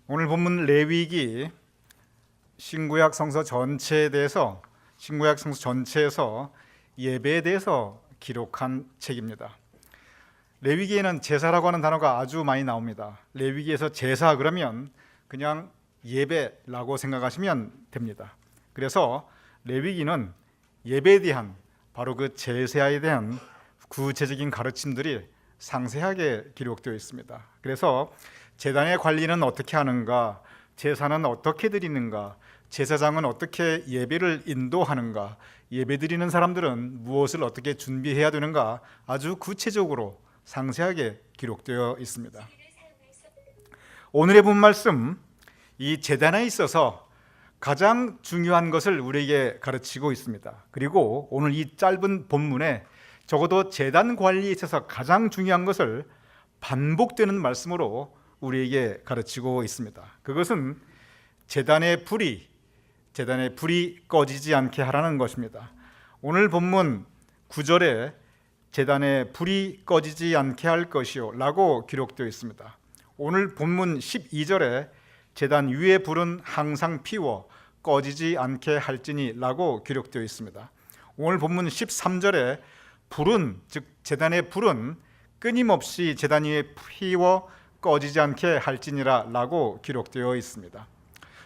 오늘 본문 레위기 신구약 성서 전체에 대해서 신구약 성서 전체에서 예배에 대해서 기록한 책입니다. 레위기에는 제사라고 하는 단어가 아주 많이 나옵니다. 레위기에서 제사 그러면 그냥 예배라고 생각하시면 됩니다. 그래서 레위기는 예배에 대한 바로 그 제사에 대한 구체적인 가르침들이 상세하게 기록되어 있습니다. 그래서 제단의 관리는 어떻게 하는가, 제사는 어떻게 드리는가, 제사장은 어떻게 예배를 인도하는가, 예배 드리는 사람들은 무엇을 어떻게 준비해야 되는가 아주 구체적으로 상세하게 기록되어 있습니다. 오늘의 본 말씀, 이 제단에 있어서 가장 중요한 것을 우리에게 가르치고 있습니다. 그리고 오늘 이 짧은 본문에 적어도 제단 관리에 있어서 가장 중요한 것을 반복되는 말씀으로 우리에게 가르치고 있습니다. 그것은 제단의 불이 꺼지지 않게 하라는 것입니다. 오늘 본문 9절에 제단의 불이 꺼지지 않게 할 것이요 라고 기록되어 있습니다. 오늘 본문 12절에 제단 위의 불은 항상 피워 꺼지지 않게 할지니 라고 기록되어 있습니다. 오늘 본문 13절에 불은, 즉 제단의 불은 끊임없이 제단 위에 피워 꺼지지 않게 할지니라 라고 기록되어 있습니다.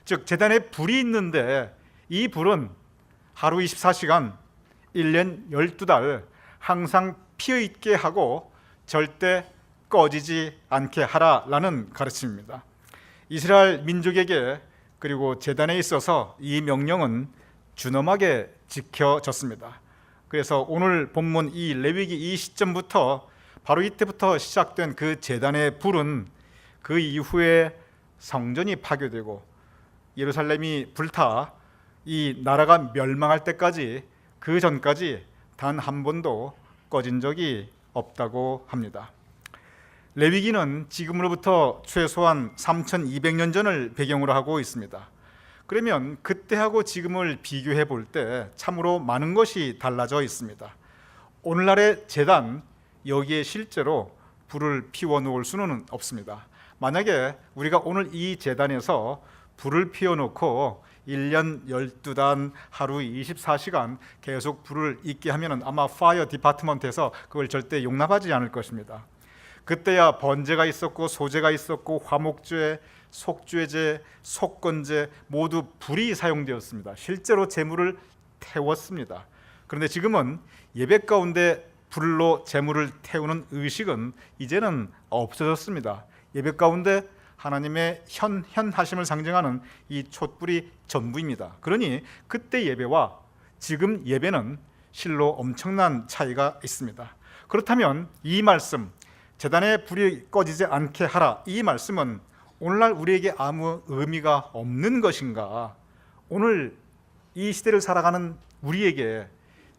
즉 제단에 불이 있는데 이 불은 하루 24시간 1년 12달 항상 피어있게 하고 절대 꺼지지 않게 하라라는 가르침입니다. 이스라엘 민족에게 그리고 제단에 있어서 이 명령은 준엄하게 지켜졌습니다. 그래서 오늘 본문 이 레위기 이 시점부터 바로 이때부터 시작된 그 제단의 불은 그 이후에 성전이 파괴되고 예루살렘이 불타 이 나라가 멸망할 때까지 그 전까지 단 한 번도 꺼진 적이 없다고 합니다. 레위기는 지금으로부터 최소한 3200년 전을 배경으로 하고 있습니다. 그러면 그때하고 지금을 비교해 볼 때 참으로 많은 것이 달라져 있습니다. 오늘날의 제단, 여기에 실제로 불을 피워놓을 수는 없습니다. 만약에 우리가 오늘 이 제단에서 불을 피워놓고 1년 12단 하루 24시간 계속 불을 있게 하면 아마 파이어 디파트먼트에서 그걸 절대 용납하지 않을 것입니다. 그때야 번제가 있었고 소제가 있었고 화목제, 속죄제, 속건제 모두 불이 사용되었습니다. 실제로 제물을 태웠습니다. 그런데 지금은 예배 가운데 불로 제물을 태우는 의식은 이제는 없어졌습니다. 예배 가운데 하나님의 현하심을 상징하는 이 촛불이 전부입니다. 그러니 그때 예배와 지금 예배는 실로 엄청난 차이가 있습니다. 그렇다면 이 말씀, 제단의 불이 꺼지지 않게 하라, 이 말씀은 오늘날 우리에게 아무 의미가 없는 것인가? 오늘 이 시대를 살아가는 우리에게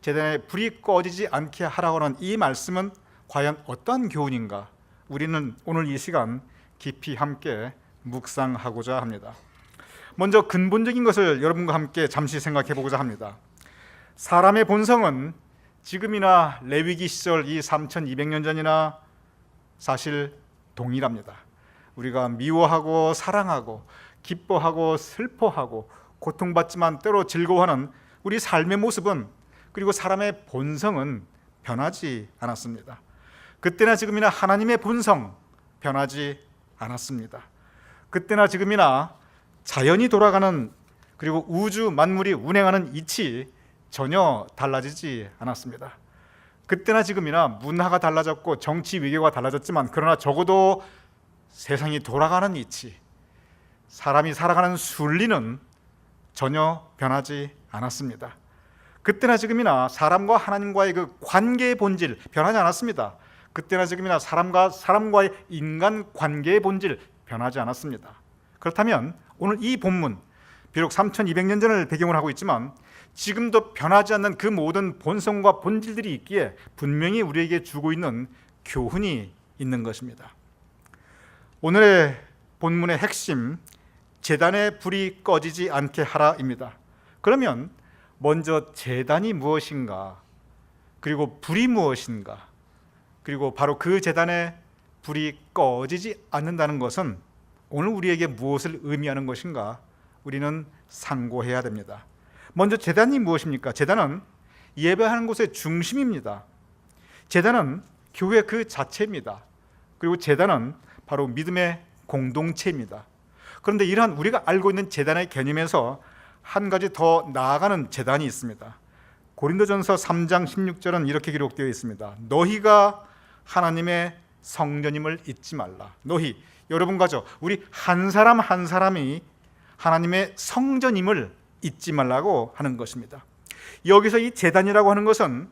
제단의 불이 꺼지지 않게 하라고 하는 이 말씀은 과연 어떤 교훈인가? 우리는 오늘 이 시간 깊이 함께 묵상하고자 합니다. 먼저 근본적인 것을 여러분과 함께 잠시 생각해 보고자 합니다. 사람의 본성은 지금이나 레위기 시절 이 3200년 전이나 사실 동일합니다. 우리가 미워하고 사랑하고 기뻐하고 슬퍼하고 고통받지만 때로 즐거워하는 우리 삶의 모습은, 그리고 사람의 본성은 변하지 않았습니다. 그때나 지금이나 하나님의 본성 변하지 않았습니다. 그때나 지금이나 자연이 돌아가는, 그리고 우주 만물이 운행하는 이치 전혀 달라지지 않았습니다. 그때나 지금이나 문화가 달라졌고 정치 외교가 달라졌지만 그러나 적어도 세상이 돌아가는 이치, 사람이 살아가는 순리는 전혀 변하지 않았습니다. 그때나 지금이나 사람과 하나님과의 그 관계의 본질 변하지 않았습니다. 그때나 지금이나 사람과의 인간 관계의 본질 변하지 않았습니다. 그렇다면 오늘 이 본문, 비록 3200년 전을 배경으로 하고 있지만 지금도 변하지 않는 그 모든 본성과 본질들이 있기에 분명히 우리에게 주고 있는 교훈이 있는 것입니다. 오늘의 본문의 핵심, 제단의 불이 꺼지지 않게 하라입니다. 그러면 먼저 제단이 무엇인가, 그리고 불이 무엇인가, 그리고 바로 그 제단의 불이 꺼지지 않는다는 것은 오늘 우리에게 무엇을 의미하는 것인가 우리는 상고해야 됩니다. 먼저 제단이 무엇입니까? 제단은 예배하는 곳의 중심입니다. 제단은 교회 그 자체입니다. 그리고 제단은 바로 믿음의 공동체입니다. 그런데 이러한 우리가 알고 있는 제단의 개념에서 한 가지 더 나아가는 제단이 있습니다. 고린도전서 3장 16절은 이렇게 기록되어 있습니다. 너희가 하나님의 성전임을 잊지 말라. 너희, 여러분과죠. 우리 한 사람 한 사람이 하나님의 성전임을 잊지 말라고 하는 것입니다. 여기서 이 제단이라고 하는 것은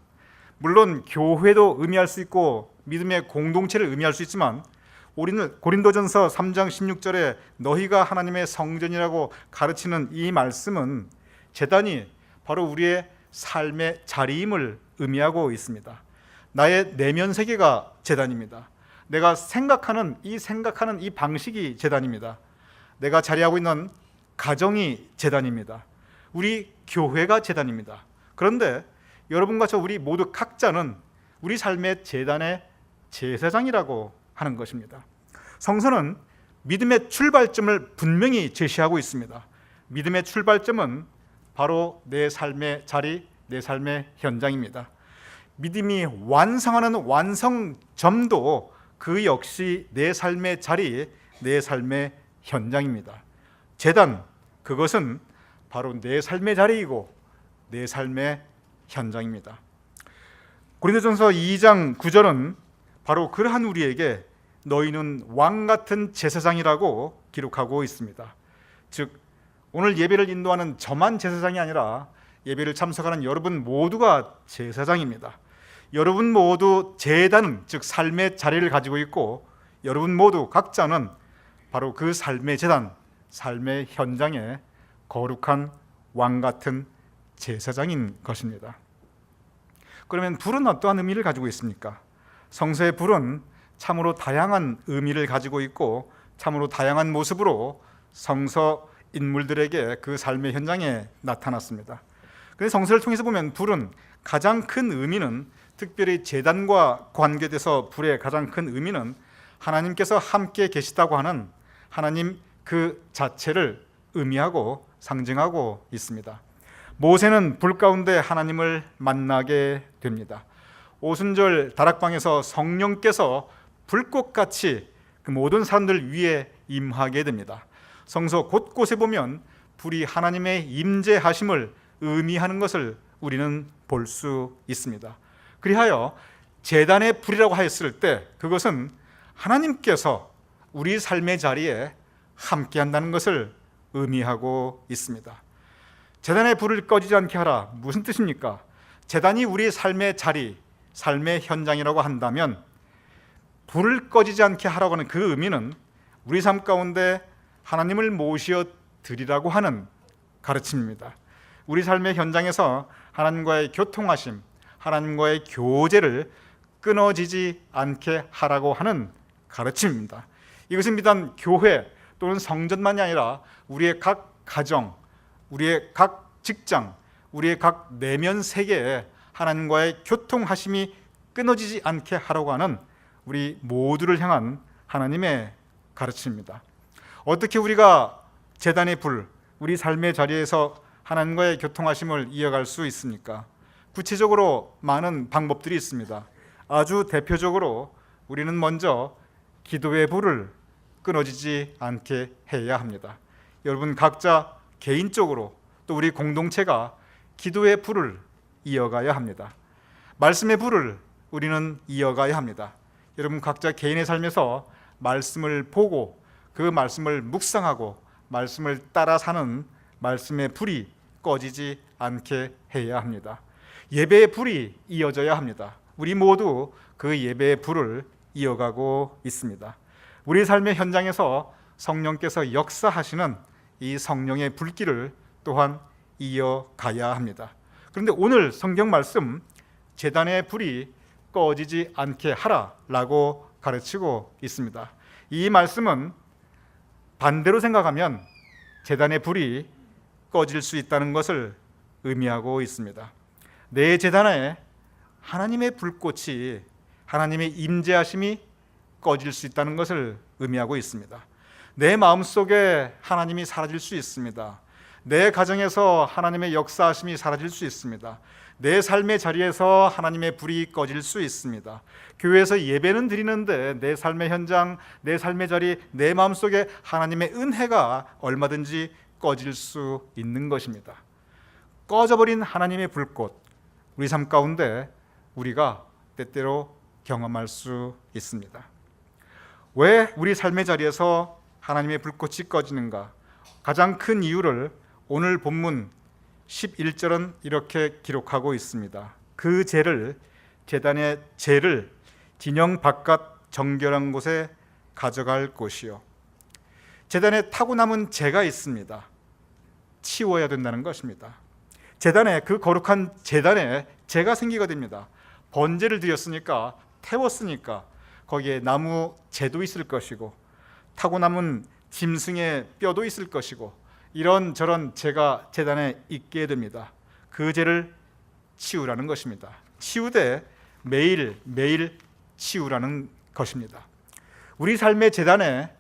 물론 교회도 의미할 수 있고 믿음의 공동체를 의미할 수 있지만 우리는 고린도전서 3장 16절에 너희가 하나님의 성전이라고 가르치는 이 말씀은 제단이 바로 우리의 삶의 자리임을 의미하고 있습니다. 나의 내면 세계가 제단입니다. 내가 생각하는 이 방식이 제단입니다. 내가 자리하고 있는 가정이 제단입니다. 우리 교회가 제단입니다. 그런데 여러분과 저 우리 모두 각자는 우리 삶의 제단의 제사장이라고 하는 것입니다. 성서는 믿음의 출발점을 분명히 제시하고 있습니다. 믿음의 출발점은 바로 내 삶의 자리, 내 삶의 현장입니다. 믿음이 완성하는 완성점도 그 역시 내 삶의 자리, 내 삶의 현장입니다. 제단, 그것은 바로 내 삶의 자리이고 내 삶의 현장입니다. 고린도전서 2장 9절은 바로 그러한 우리에게 너희는 왕 같은 제사장이라고 기록하고 있습니다. 즉 오늘 예배를 인도하는 저만 제사장이 아니라 예배를 참석하는 여러분 모두가 제사장입니다. 여러분 모두 제단, 즉 삶의 자리를 가지고 있고 여러분 모두 각자는 바로 그 삶의 제단, 삶의 현장에 거룩한 왕 같은 제사장인 것입니다. 그러면 불은 어떠한 의미를 가지고 있습니까? 성서의 불은 참으로 다양한 의미를 가지고 있고 참으로 다양한 모습으로 성서 인물들에게 그 삶의 현장에 나타났습니다. 그래서 성서를 통해서 보면 불은 가장 큰 의미는, 특별히 제단과 관계돼서 불의 가장 큰 의미는 하나님께서 함께 계시다고 하는 하나님 그 자체를 의미하고 상징하고 있습니다. 모세는 불 가운데 하나님을 만나게 됩니다. 오순절 다락방에서 성령께서 불꽃같이 그 모든 사람들 위에 임하게 됩니다. 성서 곳곳에 보면 불이 하나님의 임재하심을 의미하는 것을 우리는 볼 수 있습니다. 그리하여 제단의 불이라고 하였을 때 그것은 하나님께서 우리 삶의 자리에 함께한다는 것을 의미하고 있습니다. 제단의 불을 꺼지지 않게 하라, 무슨 뜻입니까? 제단이 우리 삶의 자리, 삶의 현장이라고 한다면 불을 꺼지지 않게 하라고 하는 그 의미는 우리 삶 가운데 하나님을 모시어 드리라고 하는 가르침입니다. 우리 삶의 현장에서 하나님과의 교통하심, 하나님과의 교제를 끊어지지 않게 하라고 하는 가르침입니다. 이것은 비단 교회 또는 성전만이 아니라 우리의 각 가정, 우리의 각 직장, 우리의 각 내면 세계에 하나님과의 교통하심이 끊어지지 않게 하라고 하는 우리 모두를 향한 하나님의 가르침입니다. 어떻게 우리가 제단의 불, 우리 삶의 자리에서 하나님과의 교통하심을 이어갈 수 있습니까? 구체적으로 많은 방법들이 있습니다. 아주 대표적으로 우리는 먼저 기도의 불을 끊어지지 않게 해야 합니다. 여러분 각자 개인적으로 또 우리 공동체가 기도의 불을 이어가야 합니다. 말씀의 불을 우리는 이어가야 합니다. 여러분 각자 개인의 삶에서 말씀을 보고 그 말씀을 묵상하고 말씀을 따라 사는 말씀의 불이 꺼지지 않게 해야 합니다. 예배의 불이 이어져야 합니다. 우리 모두 그 예배의 불을 이어가고 있습니다. 우리 삶의 현장에서 성령께서 역사하시는 이 성령의 불길을 또한 이어가야 합니다. 그런데 오늘 성경 말씀, 제단의 불이 꺼지지 않게 하라라고 가르치고 있습니다. 이 말씀은 반대로 생각하면 제단의 불이 꺼질 수 있다는 것을 의미하고 있습니다. 내 제단에 하나님의 불꽃이, 하나님의 임재하심이 꺼질 수 있다는 것을 의미하고 있습니다. 내 마음속에 하나님이 사라질 수 있습니다. 내 가정에서 하나님의 역사하심이 사라질 수 있습니다. 내 삶의 자리에서 하나님의 불이 꺼질 수 있습니다. 교회에서 예배는 드리는데 내 삶의 현장, 내 삶의 자리, 내 마음속에 하나님의 은혜가 얼마든지 꺼질 수 있는 것입니다. 꺼져버린 하나님의 불꽃, 우리 삶 가운데 우리가 때때로 경험할 수 있습니다. 왜 우리 삶의 자리에서 하나님의 불꽃이 꺼지는가? 가장 큰 이유를 오늘 본문 11절은 이렇게 기록하고 있습니다. 그 재를, 제단의 재를 진영 바깥 정결한 곳에 가져갈 곳이요. 제단에 타고 남은 재가 있습니다. 치워야 된다는 것입니다. 제단에, 그 거룩한 제단에 재가 생기게 됩니다. 번제를 드렸으니까, 태웠으니까 거기에 나무 재도 있을 것이고 타고 남은 짐승의 뼈도 있을 것이고 이런저런 재가 제단에 있게 됩니다. 그 재를 치우라는 것입니다. 치우되 매일 치우라는 것입니다. 우리 삶의 제단에,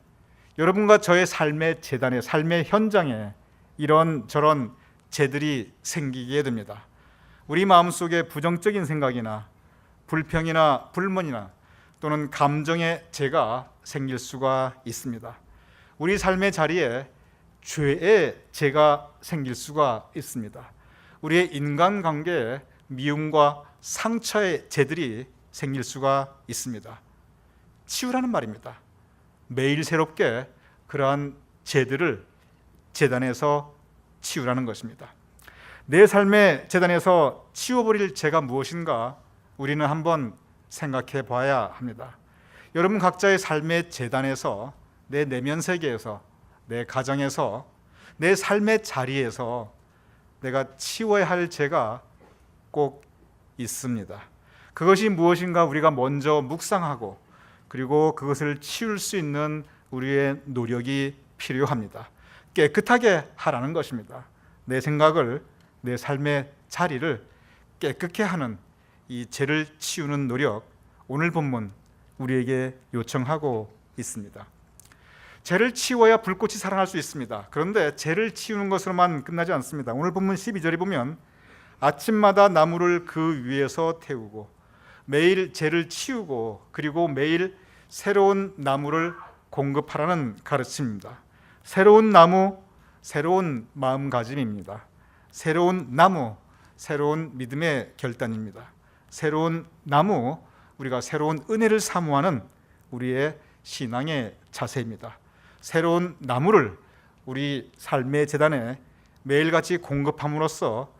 여러분과 저의 삶의 제단에, 삶의 현장에 이런저런 재들이 생기게 됩니다. 우리 마음속에 부정적인 생각이나 불평이나 불만이나 또는 감정의 재가 생길 수가 있습니다. 우리 삶의 자리에 죄의 재가 생길 수가 있습니다. 우리의 인간관계에 미움과 상처의 재들이 생길 수가 있습니다. 치우라는 말입니다. 매일 새롭게 그러한 재들을 제단에서 치우라는 것입니다. 내 삶의 제단에서 치워버릴 죄가 무엇인가 우리는 한번 생각해 봐야 합니다. 여러분 각자의 삶의 제단에서, 내 내면 세계에서, 내 가정에서, 내 삶의 자리에서 내가 치워야 할 죄가 꼭 있습니다. 그것이 무엇인가 우리가 먼저 묵상하고 그리고 그것을 치울 수 있는 우리의 노력이 필요합니다. 깨끗하게 하라는 것입니다. 내 생각을, 내 삶의 자리를 깨끗게 하는 이 죄를 치우는 노력, 오늘 본문 우리에게 요청하고 있습니다. 죄를 치워야 불꽃이 살아날 수 있습니다. 그런데 죄를 치우는 것으로만 끝나지 않습니다. 오늘 본문 12절에 보면 아침마다 나무를 그 위에서 태우고 매일 죄를 치우고 그리고 매일 새로운 나무를 공급하라는 가르침입니다. 새로운 나무, 새로운 마음가짐입니다. 새로운 나무, 새로운 믿음의 결단입니다. 새로운 나무, 우리가 새로운 은혜를 사모하는 우리의 신앙의 자세입니다. 새로운 나무를 우리 삶의 제단에 매일같이 공급함으로써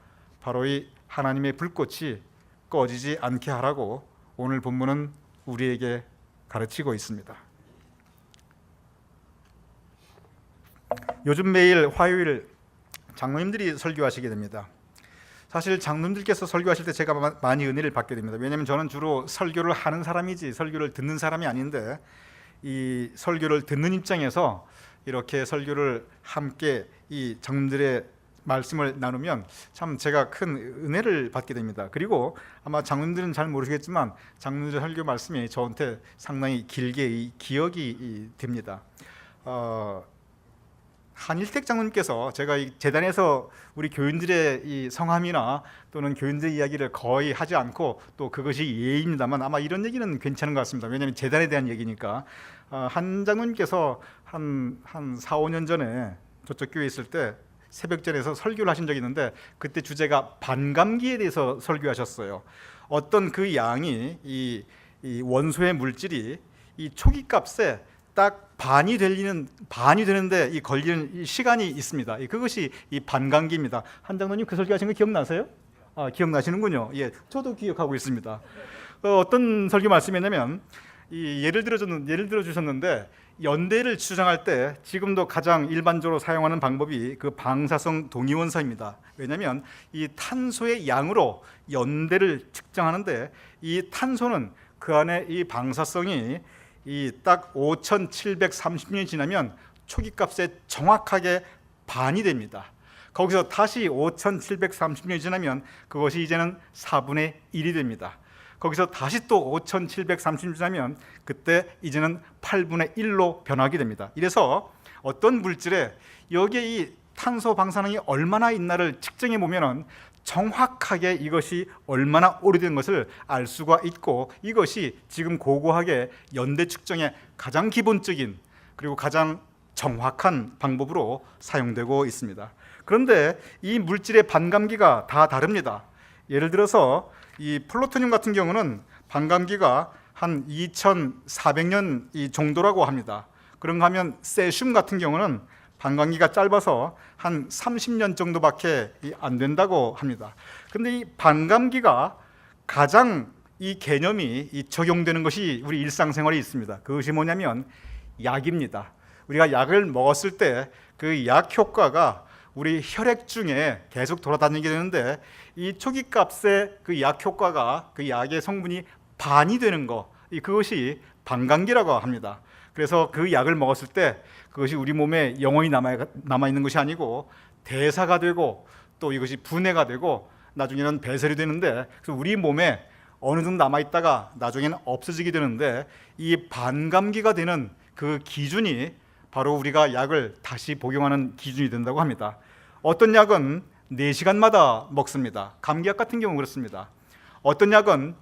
바로 이 하나님의 불꽃이 꺼지지 않게 하라고 오늘 본문은 우리에게 가르치고 있습니다. 요즘 매일 화요일 장로님들이 설교하시게 됩니다. 사실 장로님들께서 설교하실 때 제가 많이 은혜를 받게 됩니다. 왜냐하면 저는 주로 설교를 하는 사람이지 설교를 듣는 사람이 아닌데 이 설교를 듣는 입장에서 이렇게 설교를 함께 이 장로님들의 말씀을 나누면 참 제가 큰 은혜를 받게 됩니다. 그리고 아마 장로님들은 잘 모르시겠지만 장로님들 설교 말씀이 저한테 상당히 길게 기억이 됩니다. 한일택 장로님께서, 제가 이 재단에서 우리 교인들의 이 성함이나 또는 교인들의 이야기를 거의 하지 않고 또 그것이 예의입니다만 아마 이런 얘기는 괜찮은 것 같습니다. 왜냐하면 재단에 대한 얘기니까. 한 장로님께서 한 4, 5년 전에 저쪽 교회에 있을 때 새벽전에서 설교를 하신 적이 있는데 그때 주제가 반감기에 대해서 설교하셨어요. 어떤 그 양이 이 원소의 물질이 이 초기값에 딱 반이 되는데 이 걸리는 이 시간이 있습니다. 그것이 이 반감기입니다. 한 장로님 그 설교하신 거 기억나세요? 기억나시는군요. 예, 저도 기억하고 있습니다. 어떤 설교 말씀이냐면 예를 들어 주셨는데 연대를 추정할 때 지금도 가장 일반적으로 사용하는 방법이 그 방사성 동위원소입니다. 왜냐하면 이 탄소의 양으로 연대를 측정하는데 이 탄소는 그 안에 이 방사성이 이 딱 5,730년이 지나면 초기값에 정확하게 반이 됩니다. 거기서 다시 5,730년이 지나면 그것이 이제는 4분의 1이 됩니다. 거기서 다시 또 5,730년이 지나면 그때 이제는 8분의 1로 변하게 됩니다. 이래서 어떤 물질에 여기에 이 탄소 방사능이 얼마나 있나를 측정해 보면은 정확하게 이것이 얼마나 오래된 것을 알 수가 있고, 이것이 지금 고고하게 연대 측정의 가장 기본적인 그리고 가장 정확한 방법으로 사용되고 있습니다. 그런데 이 물질의 반감기가 다 다릅니다. 예를 들어서 이 플루토늄 같은 경우는 반감기가 한 2400년 이 정도라고 합니다. 그런가 하면 세슘 같은 경우는 반감기가 짧아서 한 30년 정도밖에 안 된다고 합니다. 근데 이 반감기가 가장 이 개념이 적용되는 것이 우리 일상생활에 있습니다. 그것이 뭐냐면 약입니다. 우리가 약을 먹었을 때 그 약 효과가 우리 혈액 중에 계속 돌아다니게 되는데, 이 초기값의 그 약 효과가 그 약의 성분이 반이 되는 거, 그것이 반감기라고 합니다. 그래서 그 약을 먹었을 때 그것이 우리 몸에 영원히 남아있는 것이 아니고 대사가 되고 또 이것이 분해가 되고 나중에는 배설이 되는데, 그래서 우리 몸에 어느 정도 남아있다가 나중에는 없어지게 되는데, 이 반감기가 되는 그 기준이 바로 우리가 약을 다시 복용하는 기준이 된다고 합니다. 어떤 약은 4시간마다 먹습니다. 감기약 같은 경우 그렇습니다. 어떤 약은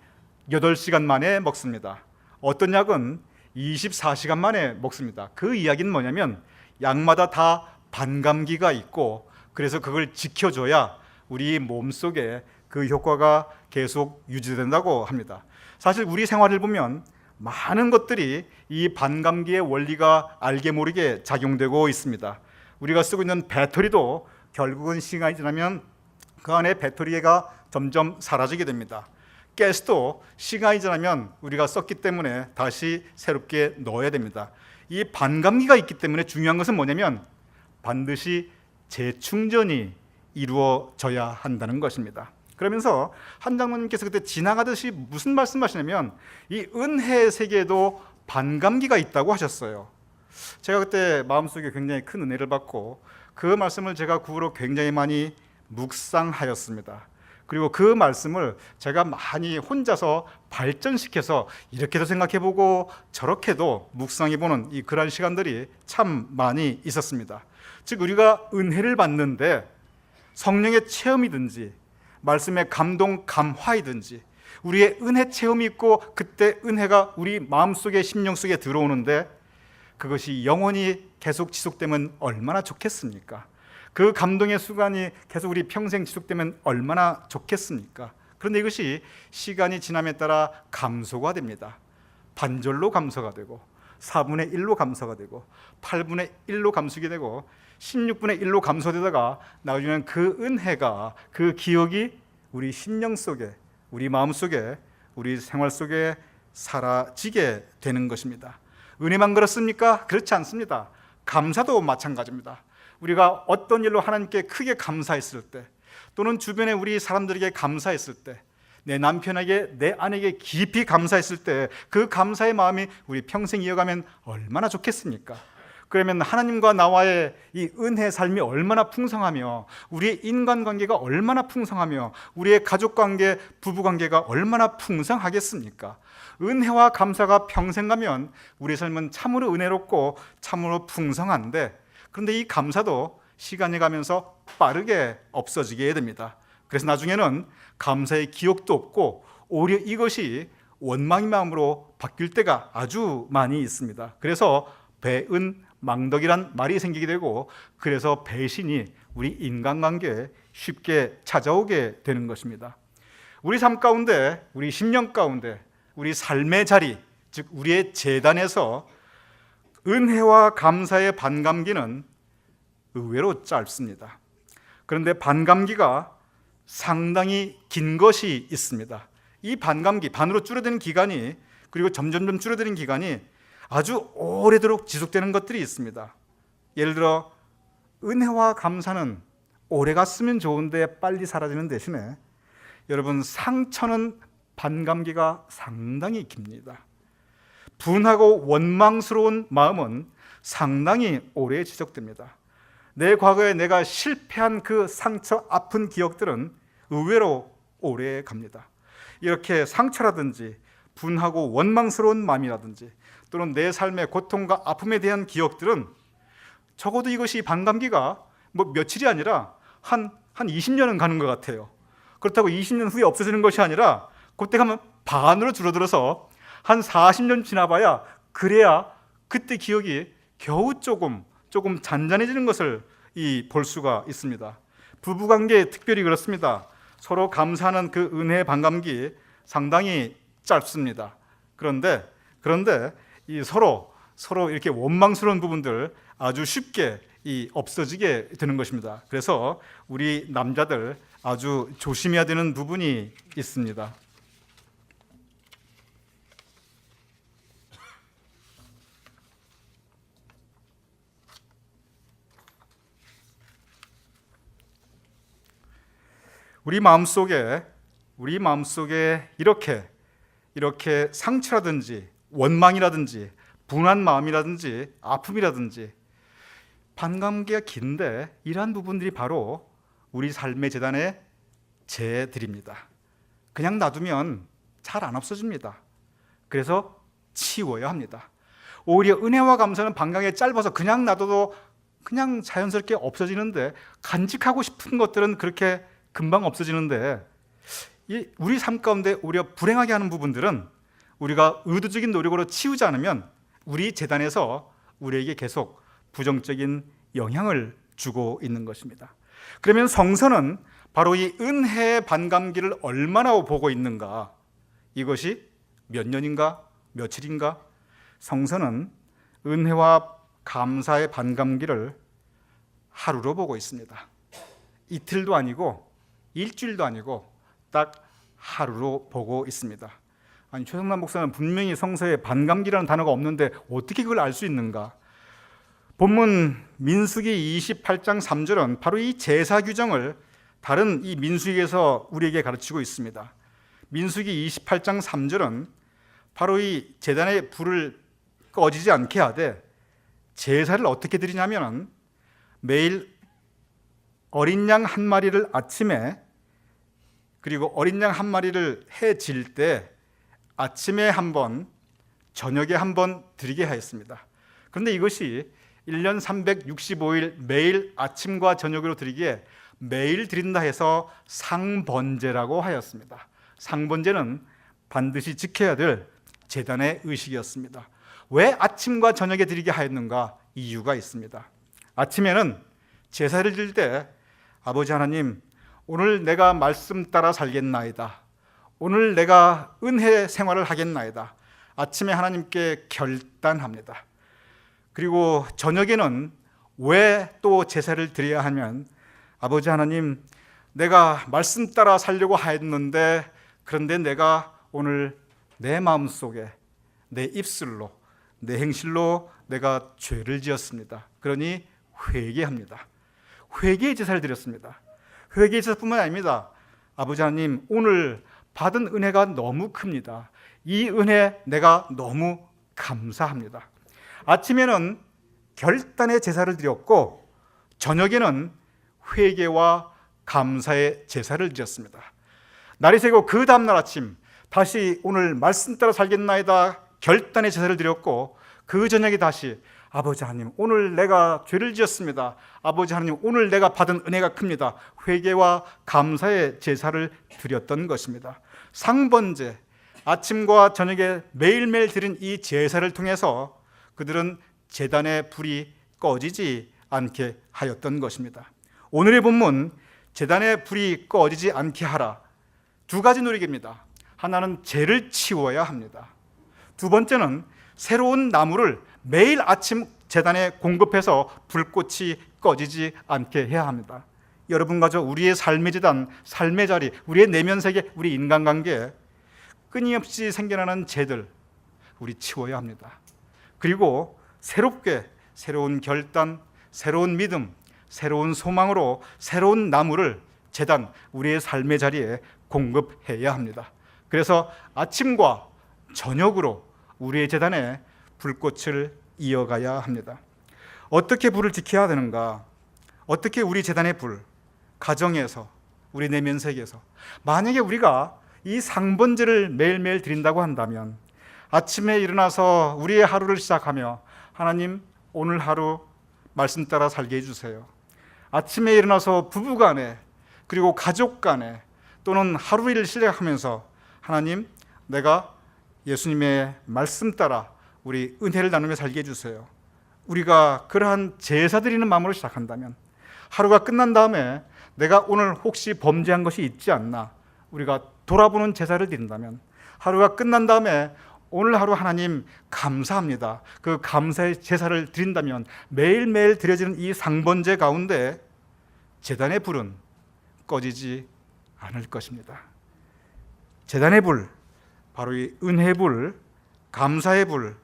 8시간 만에 먹습니다. 어떤 약은 24시간 만에 먹습니다. 그 이야기는 뭐냐면 약마다 다 반감기가 있고, 그래서 그걸 지켜줘야 우리 몸속에 그 효과가 계속 유지된다고 합니다. 사실 우리 생활을 보면 많은 것들이 이 반감기의 원리가 알게 모르게 작용되고 있습니다. 우리가 쓰고 있는 배터리도 결국은 시간이 지나면 그 안에 배터리가 점점 사라지게 됩니다. 가스도 시간이 지나면 우리가 썼기 때문에 다시 새롭게 넣어야 됩니다. 이 반감기가 있기 때문에 중요한 것은 뭐냐면 반드시 재충전이 이루어져야 한다는 것입니다. 그러면서 한 장로님께서 그때 지나가듯이 무슨 말씀하시냐면 이 은혜의 세계에도 반감기가 있다고 하셨어요. 제가 그때 마음속에 굉장히 큰 은혜를 받고 그 말씀을 제가 그 후로 굉장히 많이 묵상하였습니다. 그리고 그 말씀을 제가 많이 혼자서 발전시켜서 이렇게도 생각해보고 저렇게도 묵상해보는 그러한 시간들이 참 많이 있었습니다. 즉 우리가 은혜를 받는데 성령의 체험이든지 말씀의 감동 감화이든지 우리의 은혜 체험이 있고, 그때 은혜가 우리 마음속에 심령 속에 들어오는데 그것이 영원히 계속 지속되면 얼마나 좋겠습니까? 그 감동의 순간이 계속 우리 평생 지속되면 얼마나 좋겠습니까? 그런데 이것이 시간이 지남에 따라 감소가 됩니다. 반절로 감소가 되고 4분의 1로 감소가 되고 8분의 1로 감소가 되고 16분의 1로 감소되다가 나중에는 그 은혜가, 그 기억이 우리 심령 속에, 우리 마음 속에, 우리 생활 속에 사라지게 되는 것입니다. 은혜만 그렇습니까? 그렇지 않습니다. 감사도 마찬가지입니다. 우리가 어떤 일로 하나님께 크게 감사했을 때, 또는 주변에 우리 사람들에게 감사했을 때, 내 남편에게, 내 아내에게 깊이 감사했을 때 그 감사의 마음이 우리 평생 이어가면 얼마나 좋겠습니까? 그러면 하나님과 나와의 이 은혜의 삶이 얼마나 풍성하며, 우리의 인간관계가 얼마나 풍성하며, 우리의 가족관계, 부부관계가 얼마나 풍성하겠습니까? 은혜와 감사가 평생 가면 우리 삶은 참으로 은혜롭고 참으로 풍성한데, 그런데 이 감사도 시간이 가면서 빠르게 없어지게 됩니다. 그래서 나중에는 감사의 기억도 없고 오히려 이것이 원망의 마음으로 바뀔 때가 아주 많이 있습니다. 그래서 배은망덕이란 말이 생기게 되고, 그래서 배신이 우리 인간관계에 쉽게 찾아오게 되는 것입니다. 우리 삶 가운데, 우리 심령 가운데, 우리 삶의 자리, 즉 우리의 재단에서 은혜와 감사의 반감기는 의외로 짧습니다. 그런데 반감기가 상당히 긴 것이 있습니다. 이 반감기, 반으로 줄어드는 기간이, 그리고 점점 줄어드는 기간이 아주 오래도록 지속되는 것들이 있습니다. 예를 들어 은혜와 감사는 오래 갔으면 좋은데 빨리 사라지는 대신에 여러분, 상처는 반감기가 상당히 깁니다. 분하고 원망스러운 마음은 상당히 오래 지속됩니다. 내 과거에 내가 실패한 그 상처, 아픈 기억들은 의외로 오래 갑니다. 이렇게 상처라든지 분하고 원망스러운 마음이라든지 또는 내 삶의 고통과 아픔에 대한 기억들은 적어도 이것이 반감기가 뭐 며칠이 아니라 한 20년은 가는 것 같아요. 그렇다고 20년 후에 없어지는 것이 아니라 그때 가면 반으로 줄어들어서 한 40년 지나봐야 그래야 그때 기억이 겨우 조금 잔잔해지는 것을 볼 수가 있습니다. 부부관계 특별히 그렇습니다. 서로 감사하는 그 은혜의 반감기 상당히 짧습니다. 그런데 이 서로 이렇게 원망스러운 부분들 아주 쉽게 없어지게 되는 것입니다. 그래서 우리 남자들 아주 조심해야 되는 부분이 있습니다. 우리 마음속에 이렇게 상처라든지 원망이라든지 분한 마음이라든지 아픔이라든지 반감기가 긴데 이러한 부분들이 바로 우리 삶의 재단의 재들입니다. 그냥 놔두면 잘 안 없어집니다. 그래서 치워야 합니다. 오히려 은혜와 감사는 반감기가 짧아서 그냥 놔둬도 그냥 자연스럽게 없어지는데 간직하고 싶은 것들은 그렇게 금방 없어지는데 우리 삶 가운데 오히려 불행하게 하는 부분들은 우리가 의도적인 노력으로 치우지 않으면 우리 재단에서 우리에게 계속 부정적인 영향을 주고 있는 것입니다. 그러면 성서는 바로 이 은혜의 반감기를 얼마나 보고 있는가? 이것이 몇 년인가? 며칠인가? 성서는 은혜와 감사의 반감기를 하루로 보고 있습니다. 이틀도 아니고 일주일도 아니고 딱 하루로 보고 있습니다. 아니, 최성남 목사는 분명히 성서에 반감기라는 단어가 없는데 어떻게 그걸 알 수 있는가? 본문 민수기 28장 3절은 바로 이 제사 규정을 다른 이 민수기에서 우리에게 가르치고 있습니다. 민수기 28장 3절은 바로 이 제단의 불을 꺼지지 않게 하되 제사를 어떻게 드리냐면은 매일 어린 양 한 마리를 아침에 그리고 어린 양 한 마리를 해 질 때 아침에 한 번, 저녁에 한 번 드리게 하였습니다. 그런데 이것이 1년 365일 매일 아침과 저녁으로 드리기에 매일 드린다 해서 상번제라고 하였습니다. 상번제는 반드시 지켜야 될 제단의 의식이었습니다. 왜 아침과 저녁에 드리게 하였는가? 이유가 있습니다. 아침에는 제사를 드릴 때 아버지 하나님, 오늘 내가 말씀 따라 살겠나이다. 오늘 내가 은혜 생활을 하겠나이다. 아침에 하나님께 결단합니다. 그리고 저녁에는 왜 또 제사를 드려야 하면 아버지 하나님, 내가 말씀 따라 살려고 하였는데 그런데 내가 오늘 내 마음속에 내 입술로 내 행실로 내가 죄를 지었습니다. 그러니 회개합니다. 회개의 제사를 드렸습니다. 회개의 제사뿐만 아닙니다. 아버지 하나님, 오늘 받은 은혜가 너무 큽니다. 이 은혜 내가 너무 감사합니다. 아침에는 결단의 제사를 드렸고 저녁에는 회개와 감사의 제사를 드렸습니다. 날이 새고 그 다음날 아침 다시 오늘 말씀 따라 살겠나이다 결단의 제사를 드렸고 그 저녁에 다시 아버지 하나님, 오늘 내가 죄를 지었습니다. 아버지 하나님, 오늘 내가 받은 은혜가 큽니다. 회개와 감사의 제사를 드렸던 것입니다. 상번제, 아침과 저녁에 매일매일 드린 이 제사를 통해서 그들은 제단의 불이 꺼지지 않게 하였던 것입니다. 오늘의 본문, 제단의 불이 꺼지지 않게 하라. 두 가지 노력입니다. 하나는 죄를 치워야 합니다. 두 번째는 새로운 나무를 매일 아침 제단에 공급해서 불꽃이 꺼지지 않게 해야 합니다. 여러분과 저 우리의 삶의 제단, 삶의 자리, 우리의 내면 세계, 우리 인간관계에 끊임없이 생겨나는 죄들 우리 치워야 합니다. 그리고 새로운 결단, 새로운 믿음, 새로운 소망으로 새로운 나무를 제단, 우리의 삶의 자리에 공급해야 합니다. 그래서 아침과 저녁으로 우리의 제단에 불꽃을 이어가야 합니다. 어떻게 불을 지켜야 되는가? 어떻게 우리 제단의 불, 가정에서, 우리 내면 세계에서, 만약에 우리가 이 상번제를 매일매일 드린다고 한다면 아침에 일어나서 우리의 하루를 시작하며 하나님, 오늘 하루 말씀 따라 살게 해주세요. 아침에 일어나서 부부간에 그리고 가족간에 또는 하루 일을 시작하면서 하나님, 내가 예수님의 말씀 따라 우리 은혜를 나누며 살게 해주세요. 우리가 그러한 제사 드리는 마음으로 시작한다면 하루가 끝난 다음에 내가 오늘 혹시 범죄한 것이 있지 않나 우리가 돌아보는 제사를 드린다면 하루가 끝난 다음에 오늘 하루 하나님 감사합니다. 그 감사의 제사를 드린다면 매일매일 드려지는 이 상번제 가운데 제단의 불은 꺼지지 않을 것입니다. 제단의 불, 바로 이 은혜의 불, 감사의 불,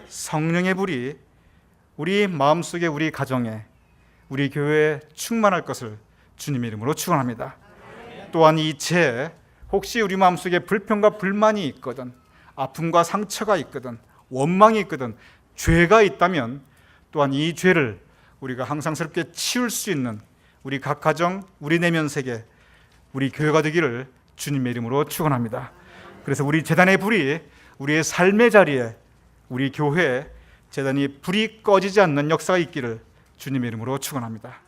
성령의 불이 우리 마음속에, 우리 가정에, 우리 교회에 충만할 것을 주님의 이름으로 축원합니다. 또한 이 죄, 혹시 우리 마음속에 불평과 불만이 있거든, 아픔과 상처가 있거든, 원망이 있거든, 죄가 있다면 또한 이 죄를 우리가 항상스럽게 치울 수 있는 우리 각 가정, 우리 내면 세계, 우리 교회가 되기를 주님의 이름으로 축원합니다. 그래서 우리 제단의 불이 우리의 삶의 자리에, 우리 교회에 제단이 불이 꺼지지 않는 역사가 있기를 주님의 이름으로 축원합니다.